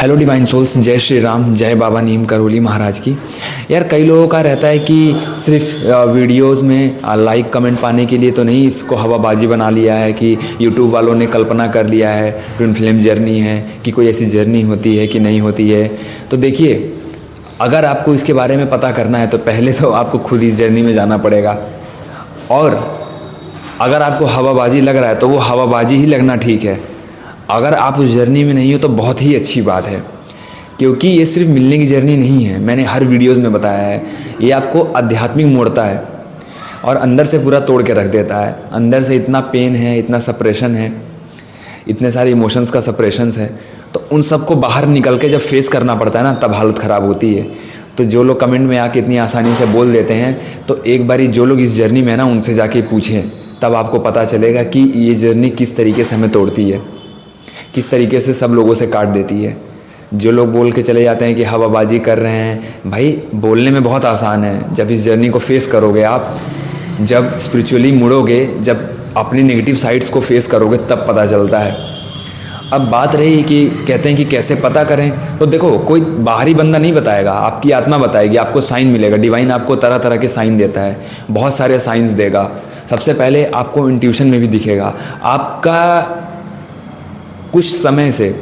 Hello divine souls, जय श्री राम, जय बाबा नीम करोली महाराज की। यार कई लोगों का रहता है कि सिर्फ वीडियोस में लाइक कमेंट पाने के लिए तो नहीं इसको हवाबाजी बना लिया है कि यूट्यूब वालों ने कल्पना कर लिया है ट्विन फ्लेम जर्नी है कि कोई ऐसी जर्नी होती है कि नहीं होती है। तो देखिए, अगर आपको इसके बारे में पता करना है तो पहले तो आपको खुद इस जर्नी में जाना पड़ेगा। और अगर आपको हवाबाजी लग रहा है तो वो हवाबाजी ही लगना ठीक है। अगर आप उस जर्नी में नहीं हो तो बहुत ही अच्छी बात है, क्योंकि ये सिर्फ मिलने की जर्नी नहीं है। मैंने हर वीडियोस में बताया है, ये आपको आध्यात्मिक मोड़ता है और अंदर से पूरा तोड़ के रख देता है। अंदर से इतना पेन है, इतना सप्रेशन है, इतने सारे इमोशंस का सप्रेशंस है, तो उन सब को बाहर निकल के जब फेस करना पड़ता है ना, तब हालत ख़राब होती है। तो जो लोग कमेंट में आके इतनी आसानी से बोल देते हैं, तो एक बारी जो लोग इस जर्नी में ना, उनसे जाके पूछें, तब आपको पता चलेगा कि ये जर्नी किस तरीके से हमें तोड़ती है, किस तरीके से सब लोगों से काट देती है। जो लोग बोल के चले जाते हैं कि हवाबाजी कर रहे हैं, भाई बोलने में बहुत आसान है। जब इस जर्नी को फेस करोगे आप, जब स्पिरिचुअली मुड़ोगे, जब अपनी नेगेटिव साइड्स को फेस करोगे, तब पता चलता है। अब बात रही कि कहते हैं कि कैसे पता करें, तो देखो, कोई बाहरी बंदा नहीं बताएगा, आपकी आत्मा बताएगी, आपको साइन मिलेगा। डिवाइन आपको तरह तरह के साइन देता है, बहुत सारे साइंस देगा। सबसे पहले आपको इंट्यूशन में भी दिखेगा। आपका कुछ समय से,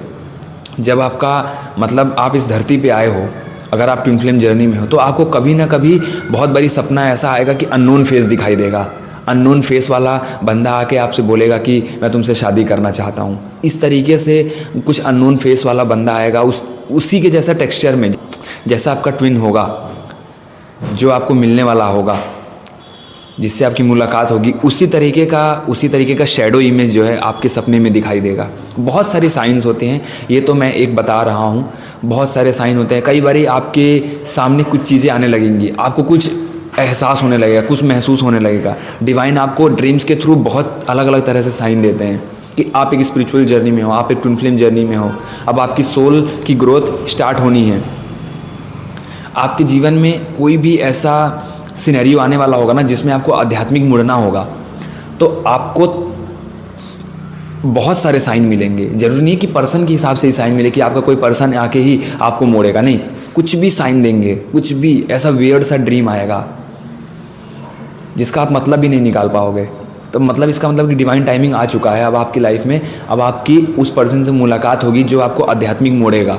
जब आपका मतलब आप इस धरती पे आए हो, अगर आप ट्विन फ्लेम जर्नी में हो, तो आपको कभी ना कभी बहुत बड़ी सपना ऐसा आएगा कि अननोन फेस दिखाई देगा। अननोन फेस वाला बंदा आके आपसे बोलेगा कि मैं तुमसे शादी करना चाहता हूँ। इस तरीके से कुछ अननोन फेस वाला बंदा आएगा, उसी के जैसा टेक्सचर में, जैसा आपका ट्विन होगा, जो आपको मिलने वाला होगा, जिससे आपकी मुलाकात होगी, उसी तरीके का शैडो इमेज जो है आपके सपने में दिखाई देगा। बहुत सारे साइंस होते हैं, ये तो मैं एक बता रहा हूँ। बहुत सारे साइन होते हैं। कई बारी आपके सामने कुछ चीज़ें आने लगेंगी, आपको कुछ एहसास होने लगेगा, कुछ महसूस होने लगेगा। डिवाइन आपको ड्रीम्स के थ्रू बहुत अलग अलग तरह से साइन देते हैं कि आप एक स्पिरिचुअल जर्नी में हो, आप एक ट्विन फ्लेम जर्नी में हो। अब आपकी सोल की ग्रोथ स्टार्ट होनी है। आपके जीवन में कोई भी ऐसा सिनेरियो आने वाला होगा ना, जिसमें आपको आध्यात्मिक मुड़ना होगा, तो आपको बहुत सारे साइन मिलेंगे। जरूरी नहीं कि पर्सन के हिसाब से ही साइन मिले कि आपका कोई पर्सन आके ही आपको मोड़ेगा, नहीं, कुछ भी साइन देंगे, कुछ भी ऐसा वियर्ड सा ड्रीम आएगा जिसका आप मतलब भी नहीं निकाल पाओगे। तो मतलब इसका मतलब कि डिवाइन टाइमिंग आ चुका है अब आपकी लाइफ में। अब आपकी उस पर्सन से मुलाकात होगी जो आपको आध्यात्मिक मोड़ेगा।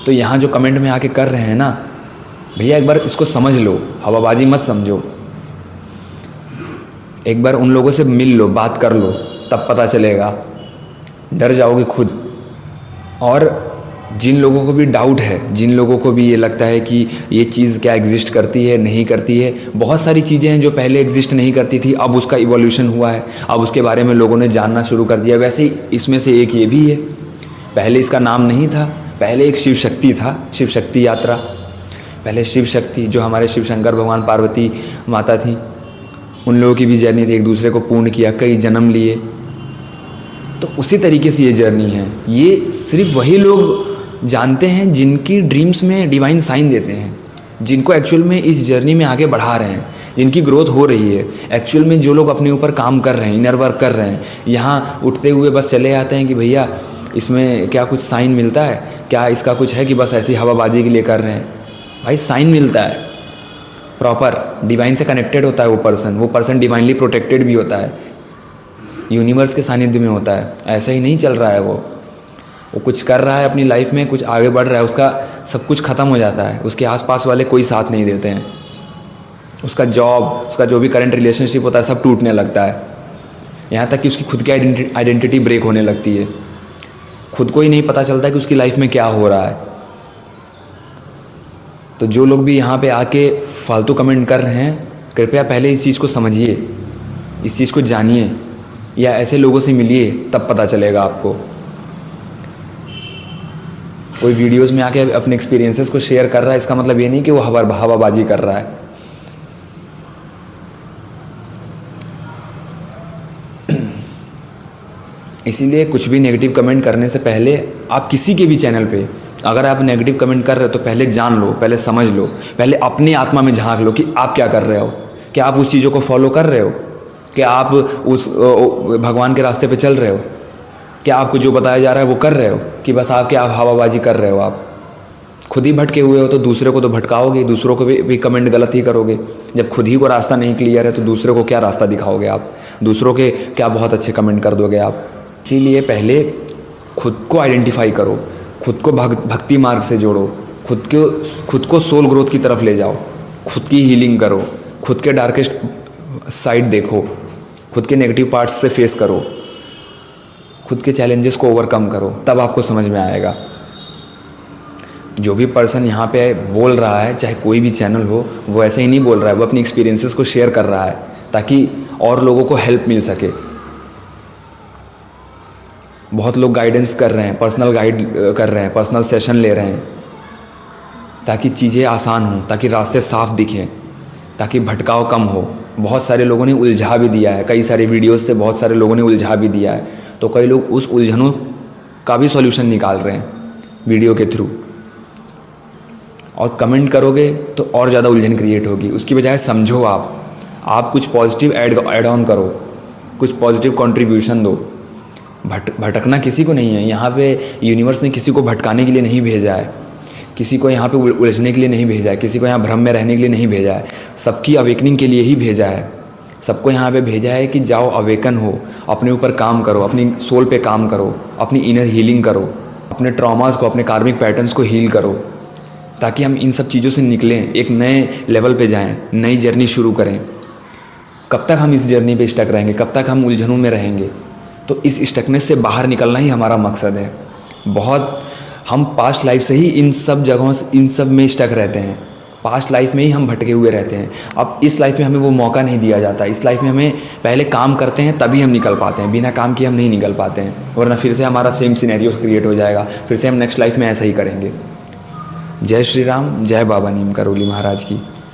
तो यहाँ जो कमेंट में आके कर रहे हैं ना, भैया एक बार इसको समझ लो, हवाबाजी मत समझो। एक बार उन लोगों से मिल लो, बात कर लो, तब पता चलेगा। डर जाओगे खुद। और जिन लोगों को भी डाउट है, जिन लोगों को भी ये लगता है कि ये चीज़ क्या एग्जिस्ट करती है, नहीं करती है, बहुत सारी चीज़ें हैं जो पहले एग्जिस्ट नहीं करती थी, अब उसका इवोल्यूशन हुआ है, अब उसके बारे में लोगों ने जानना शुरू कर दिया। वैसे ही इसमें से एक ये भी है। पहले इसका नाम नहीं था, पहले एक शिव शक्ति था, शिव शक्ति यात्रा। पहले शिव शक्ति, जो हमारे शिव शंकर भगवान, पार्वती माता थी, उन लोगों की भी जर्नी थी, एक दूसरे को पूर्ण किया, कई जन्म लिए। तो उसी तरीके से ये जर्नी है। ये सिर्फ वही लोग जानते हैं जिनकी ड्रीम्स में डिवाइन साइन देते हैं, जिनको एक्चुअल में इस जर्नी में आगे बढ़ा रहे हैं, जिनकी ग्रोथ हो रही है। एक्चुअल में जो लोग अपने ऊपर काम कर रहे हैं, इनर वर्क कर रहे हैं, यहाँ उठते हुए बस चले आते हैं कि भैया इसमें क्या कुछ साइन मिलता है, क्या इसका कुछ है, कि बस ऐसी हवाबाजी के लिए कर रहे हैं। भाई साइन मिलता है, प्रॉपर डिवाइन से कनेक्टेड होता है वो पर्सन डिवाइनली प्रोटेक्टेड भी होता है, यूनिवर्स के सानिध्य में होता है। ऐसा ही नहीं चल रहा है, वो कुछ कर रहा है अपनी लाइफ में, कुछ आगे बढ़ रहा है, उसका सब कुछ ख़त्म हो जाता है, उसके आसपास वाले कोई साथ नहीं देते हैं, उसका जॉब, उसका जो भी करंट रिलेशनशिप होता है, सब टूटने लगता है। यहाँ तक कि उसकी खुद की आइडेंटिटी ब्रेक होने लगती है। खुद को ही नहीं पता चलता कि उसकी लाइफ में क्या हो रहा है। तो जो लोग भी यहाँ पे आके फालतू कमेंट कर रहे हैं, कृपया पहले इस चीज़ को समझिए, इस चीज़ को जानिए, या ऐसे लोगों से मिलिए, तब पता चलेगा आपको। कोई वीडियोस में आके अपने एक्सपीरियंसेस को शेयर कर रहा है, इसका मतलब ये नहीं कि वो हवाबाजी कर रहा है। इसीलिए कुछ भी नेगेटिव कमेंट करने से पहले, आप किसी के भी चैनल पे अगर आप नेगेटिव कमेंट कर रहे हो, तो पहले जान लो, पहले समझ लो, पहले अपनी आत्मा में झांक लो कि आप क्या कर रहे हो। क्या आप उस चीज़ों को फॉलो कर रहे हो? क्या आप उस भगवान के रास्ते पे चल रहे हो? क्या आपको जो बताया जा रहा है वो कर रहे हो, कि बस आप क्या हवाबाजी कर रहे हो? आप खुद ही भटके हुए हो तो दूसरे को तो भटकाओगे, दूसरों को भी कमेंट गलत ही करोगे। जब खुद ही को रास्ता नहीं क्लियर है तो दूसरे को क्या रास्ता दिखाओगे आप? दूसरों के क्या बहुत अच्छे कमेंट कर दोगे आप? इसीलिए पहले खुद को आइडेंटिफाई करो, खुद को भक्ति मार्ग से जोड़ो, खुद को सोल ग्रोथ की तरफ ले जाओ, खुद की हीलिंग करो, खुद के डार्केस्ट साइड देखो, खुद के नेगेटिव पार्ट्स से फेस करो, खुद के चैलेंजेस को ओवरकम करो, तब आपको समझ में आएगा। जो भी पर्सन यहाँ पे बोल रहा है, चाहे कोई भी चैनल हो, वो ऐसे ही नहीं बोल रहा है, वो अपनी एक्सपीरियंसेस को शेयर कर रहा है ताकि और लोगों को हेल्प मिल सके। बहुत लोग गाइडेंस कर रहे हैं, पर्सनल गाइड कर रहे हैं, पर्सनल सेशन ले रहे हैं ताकि चीज़ें आसान हों, ताकि रास्ते साफ दिखें, ताकि भटकाव कम हो। बहुत सारे लोगों ने उलझा भी दिया है, कई सारे वीडियोस से बहुत सारे लोगों ने उलझा भी दिया है, तो कई लोग उस उलझनों का भी सॉल्यूशन निकाल रहे हैं वीडियो के थ्रू। और कमेंट करोगे तो और ज़्यादा उलझन क्रिएट होगी, उसकी बजाय समझो। आप कुछ पॉजिटिव ऐड ऑन करो, कुछ पॉजिटिव कंट्रीब्यूशन दो। भटकना किसी को नहीं है यहाँ पे, यूनिवर्स ने किसी को भटकाने के लिए नहीं भेजा है, किसी को यहाँ पे उलझने के लिए नहीं भेजा है, किसी को यहाँ भ्रम में रहने के लिए नहीं भेजा है, सबकी अवेकनिंग के लिए ही भेजा है। सबको यहाँ पे भेजा है कि जाओ अवेकन हो, अपने ऊपर काम करो, अपनी सोल पे काम करो, अपनी इनर हीलिंग करो, अपने ट्रॉमास को, अपने कार्मिक पैटर्न्स को हील करो, ताकि हम इन सब चीज़ों से निकलें, एक नए लेवल पे जाएं, नई जर्नी शुरू करें। कब तक हम इस जर्नी पे स्टक रहेंगे? कब तक हम उलझनों में रहेंगे? तो इस स्टकनेस से बाहर निकलना ही हमारा मकसद है। बहुत हम पास्ट लाइफ से ही इन सब जगहों से, इन सब में स्टक रहते हैं, पास्ट लाइफ में ही हम भटके हुए रहते हैं। अब इस लाइफ में हमें वो मौका नहीं दिया जाता। इस लाइफ में हमें पहले काम करते हैं तभी हम निकल पाते हैं, बिना काम किए हम नहीं निकल पाते हैं, वरना फिर से हमारा सेम सिनेरियो क्रिएट हो जाएगा, फिर से हम नेक्स्ट लाइफ में ऐसा ही करेंगे। जय श्री राम, जय बाबा नीम करोली महाराज की।